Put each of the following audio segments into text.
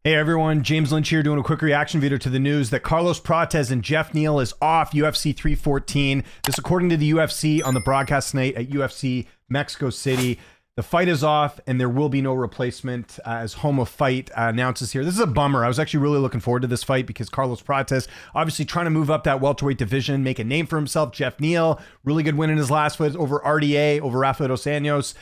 Hey everyone, James Lynch here doing a quick reaction video to the news that Carlos Prates and Geoff Neal is off UFC 314. This according to the UFC on the broadcast tonight at UFC Mexico City. The fight is off and there will be no replacement as Home Fight announces here. This is a bummer. I was actually really looking forward to this fight because Carlos Prates obviously trying to move up that welterweight division, make a name for himself. Geoff Neal, really good win in his last fight over RDA, over Rafael dos Anjos.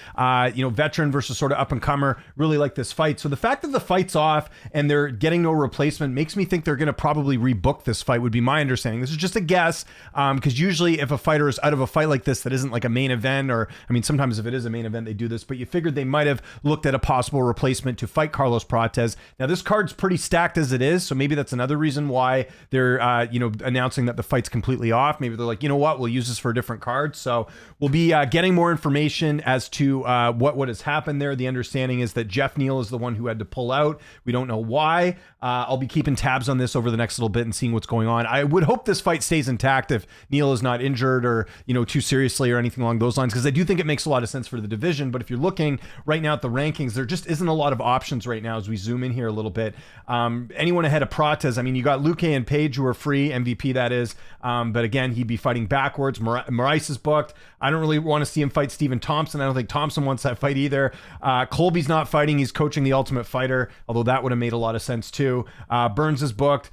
Veteran versus sort of up and comer. Really like this fight. So the fact that the fight's off and they're getting no replacement makes me think they're going to probably rebook this fight would be my understanding. This is just a guess because usually if a fighter is out of a fight like this that isn't like a main event, or I mean sometimes if it is a main event they do this, but you figured they might have looked at a possible replacement to fight Carlos Prates. Now this card's pretty stacked as it is, so maybe that's another reason why they're announcing that the fight's completely off. Maybe they're like, you know what, we'll use this for a different card. So we'll be getting more information as to what has happened there. The understanding is that Geoff Neal is the one who had to pull out. We don't know why. I'll be keeping tabs on this over the next little bit and seeing what's going on. I would hope this fight stays intact if Neal is not injured or too seriously or anything along those lines, because I do think it makes a lot of sense for the division. But if you're looking right now at the rankings, there just isn't a lot of options right now as we zoom in here a little bit. Anyone ahead of Prates, I mean, you got Luque and Page who are free, MVP that is, but again, he'd be fighting backwards. Moraes is booked. I don't really want to see him fight Stephen Thompson. I don't think Thompson wants that fight either. Colby's not fighting. He's coaching the Ultimate Fighter, although that would have made a lot of sense too. Burns is booked.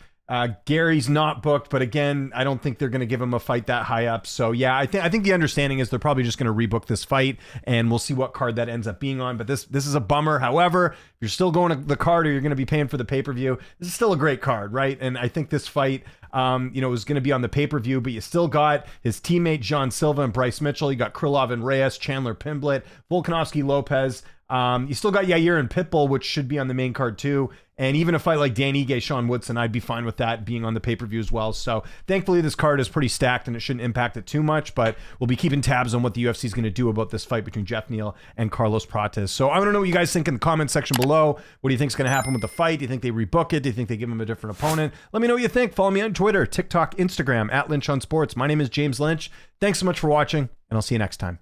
Gary's not booked, but again, I don't think they're going to give him a fight that high up. So yeah, I think the understanding is they're probably just going to rebook this fight, and we'll see what card that ends up being on. But this is a bummer. However, if you're still going to the card or you're going to be paying for the pay-per-view, this is still a great card, right? And I think this fight, is going to be on the pay-per-view, but you still got his teammate John Silva and Bryce Mitchell. You got Krylov and Reyes, Chandler Pimblett, Volkanovski Lopez. You still got Yair and Pitbull, which should be on the main card too. And even a fight like Dan Ige, Sean Woodson, I'd be fine with that being on the pay-per-view as well. So thankfully this card is pretty stacked and it shouldn't impact it too much, but we'll be keeping tabs on what the UFC is going to do about this fight between Geoff Neal and Carlos Prates. So I want to know what you guys think in the comment section below. What do you think is going to happen with the fight? Do you think they rebook it? Do you think they give him a different opponent? Let me know what you think. Follow me on Twitter, TikTok, Instagram, @LynchOnSports. My name is James Lynch. Thanks so much for watching, and I'll see you next time.